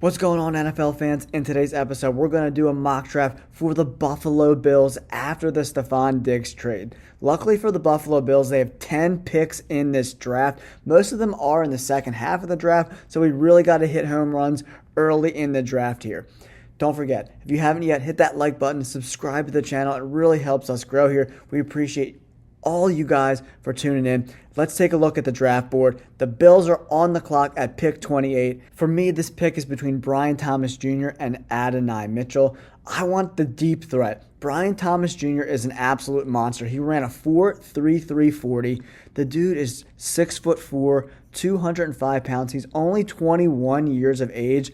What's going on, NFL fans? In today's episode, we're going to do a mock draft for the Buffalo Bills after the Stefon Diggs trade. Luckily for the Buffalo Bills, they have 10 picks in this draft. Most of them are in the second half of the draft, so we really got to hit home runs early in the draft here. Don't forget, if you haven't yet, hit that like button, subscribe to the channel. It really helps us grow here. We appreciate all you guys for tuning in. Let's take a look at the draft board. The Bills are on the clock at pick 28. For me, this pick is between Brian Thomas Jr. and Adonai Mitchell. I want the deep threat. Brian Thomas Jr. is an absolute monster. He ran a 4.33 40. The dude is 6'4", 205 pounds. He's only 21 years of age.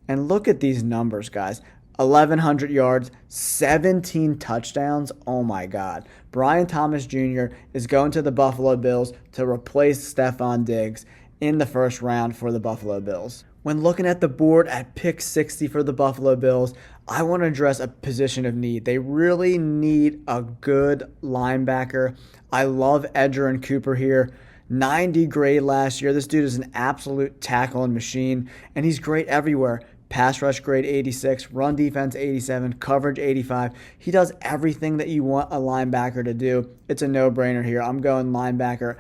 And look at these numbers, guys. 1,100 yards, 17 touchdowns. Oh my God. Brian Thomas Jr. is going to the Buffalo Bills to replace Stefon Diggs in the first round for the Buffalo Bills. When looking at the board at pick 60 for the Buffalo Bills, I want to address a position of need. They really need a good linebacker. I love Edgerrin Cooper here. 90 grade last year. This dude is an absolute tackling machine, and he's great everywhere. Pass rush grade 86, run defense 87, coverage 85. He does everything that you want a linebacker to do. It's a no-brainer here. I'm going linebacker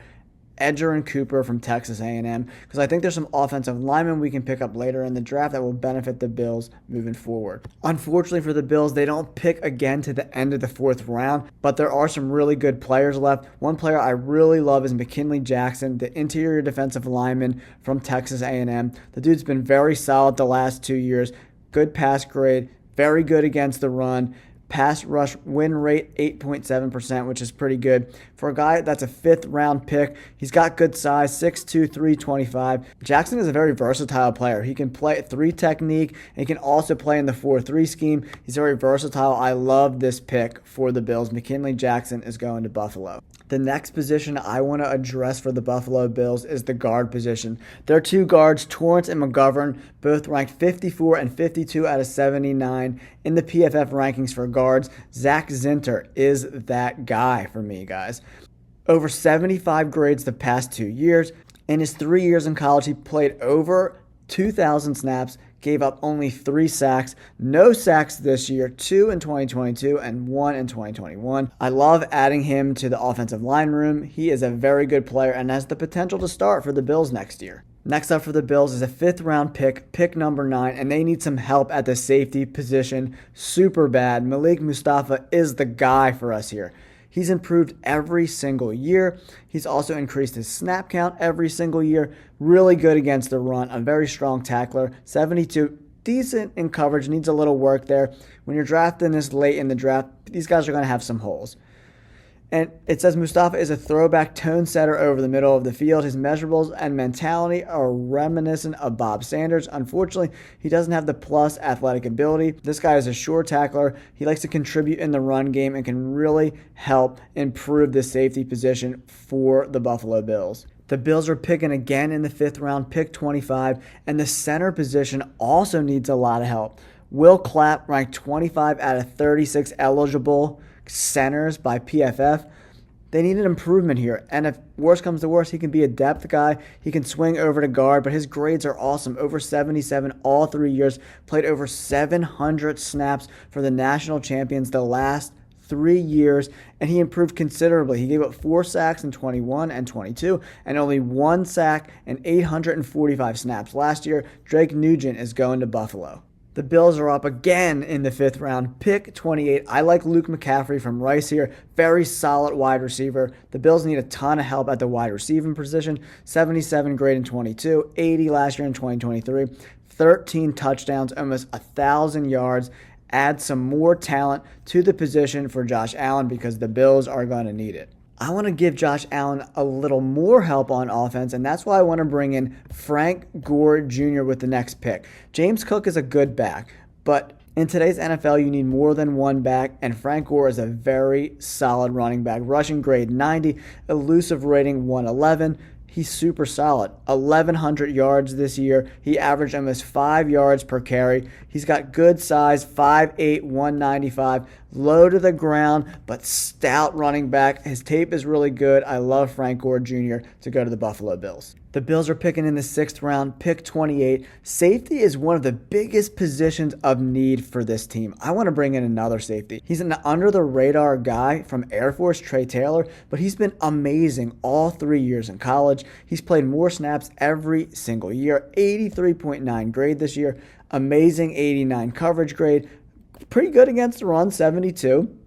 Edgerrin Cooper from Texas A&M because I think there's some offensive linemen we can pick up later in the draft that will benefit the Bills moving forward. Unfortunately for the Bills, they don't pick again to the end of the fourth round, but there are some really good players left. One player I really love is McKinley Jackson, the interior defensive lineman from Texas A&M. The dude's been very solid the last 2 years. Good pass grade, very good against the run. Pass rush win rate 8.7%, which is pretty good. For a guy that's a fifth-round pick, he's got good size, 6'2", 325. Jackson is a very versatile player. He can play 3 technique, and he can also play in the 4-3 scheme. He's very versatile. I love this pick for the Bills. McKinley Jackson is going to Buffalo. The next position I want to address for the Buffalo Bills is the guard position. There are 2 guards, Torrance and McGovern, both ranked 54 and 52 out of 79 in the PFF rankings for guards. Zach Zinter is that guy for me, guys. Over 75 grades the past 2 years. In his 3 years in college, he played over 2,000 snaps, gave up only 3 sacks. No sacks this year, 2 in 2022 and 1 in 2021. I love adding him to the offensive line room. He is a very good player and has the potential to start for the Bills next year. Next up for the Bills is a 5th-round pick, pick number 9, and they need some help at the safety position. Super bad. Malik Mustafa is the guy for us here. He's improved every single year. He's also increased his snap count every single year. Really good against the run. A very strong tackler. 72, decent in coverage. Needs a little work there. When you're drafting this late in the draft, these guys are going to have some holes. And it says Mustafa is a throwback tone setter over the middle of the field. His measurables and mentality are reminiscent of Bob Sanders. Unfortunately, he doesn't have the plus athletic ability. This guy is a sure tackler. He likes to contribute in the run game and can really help improve the safety position for the Buffalo Bills. The Bills are picking again in the 5th round, pick 25, and the center position also needs a lot of help. Will Clapp ranked 25 out of 36 eligible centers by PFF. They need an improvement here, and if worse comes to worse, he can be a depth guy. He can swing over to guard, but his grades are awesome. Over 77 all 3 years, played over 700 snaps for the national champions the last 3 years, and he improved considerably. He gave up 4 sacks in 21 and 22 and only 1 sack in 845 snaps last year. Drake Nugent is going to Buffalo. The Bills are up again in the 5th round, pick 28. I like Luke McCaffrey from Rice here. Very solid wide receiver. The Bills need a ton of help at the wide receiving position. 77 grade in 22, 80 last year in 2023, 13 touchdowns, almost 1,000 yards. Add some more talent to the position for Josh Allen because the Bills are going to need it. I want to give Josh Allen a little more help on offense, and that's why I want to bring in Frank Gore Jr. with the next pick. James Cook is a good back, but in today's NFL, you need more than one back, and Frank Gore is a very solid running back. Rushing grade 90, elusive rating 111. He's super solid. 1,100 yards this year. He averaged almost 5 yards per carry. He's got good size, 5'8", 195. low to the ground, but stout running back. His tape is really good. I love Frank Gore Jr. to go to the Buffalo Bills. The Bills are picking in the 6th round, pick 28. Safety is one of the biggest positions of need for this team. I want to bring in another safety. He's an under-the-radar guy from Air Force, Trey Taylor, but he's been amazing all 3 years in college. He's played more snaps every single year. 83.9 grade this year. Amazing 89 coverage grade. Pretty good against the run, 72.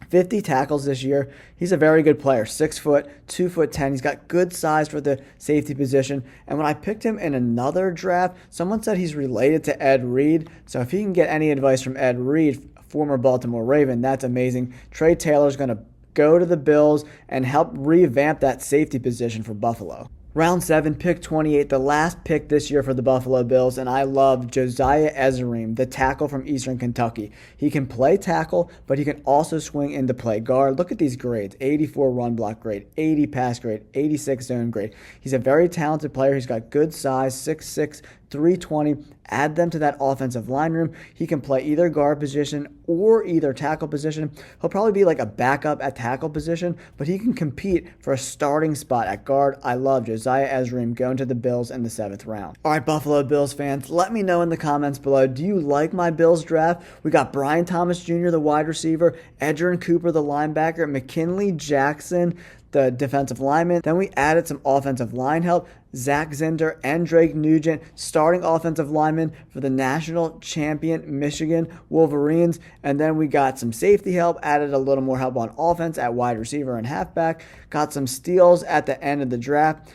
50 tackles this year. He's a very good player. 6 foot, 2 foot 10. He's got good size for the safety position. And when I picked him in another draft, someone said he's related to Ed Reed. So if he can get any advice from Ed Reed, former Baltimore Raven, that's amazing. Trey Taylor's going to go to the Bills and help revamp that safety position for Buffalo. Round 7, pick 28, the last pick this year for the Buffalo Bills, and I love Josiah Ezerim, the tackle from Eastern Kentucky. He can play tackle, but he can also swing into play guard. Look at these grades: 84 run block grade, 80 pass grade, 86 zone grade. He's a very talented player. He's got good size, 6'6", 320. Add them to that offensive line room. He can play either guard position or either tackle position. He'll probably be like a backup at tackle position, but he can compete for a starting spot at guard. I love Josiah Ezerim going to the Bills in the 7th round. All right, Buffalo Bills fans, let me know in the comments below. Do you like my Bills draft? We got Brian Thomas Jr., the wide receiver, Edgerrin Cooper, the linebacker, McKinley Jackson, the defensive lineman. Then we added some offensive line help. Zach Zinder and Drake Nugent, starting offensive linemen for the national champion Michigan Wolverines. And then we got some safety help, added a little more help on offense at wide receiver and halfback. Got some steals at the end of the draft.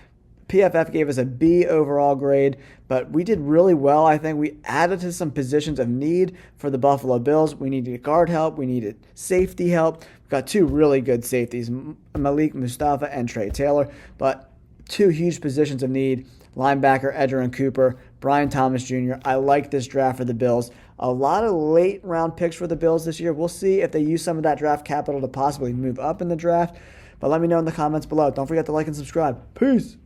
PFF gave us a B overall grade, but we did really well. I think we added to some positions of need for the Buffalo Bills. We needed guard help. We needed safety help. We've got 2 really good safeties, Malik Mustafa and Trey Taylor, but 2 huge positions of need: linebacker Edgerrin Cooper, Brian Thomas Jr. I like this draft for the Bills. A lot of late round picks for the Bills this year. We'll see if they use some of that draft capital to possibly move up in the draft, but let me know in the comments below. Don't forget to like and subscribe. Peace.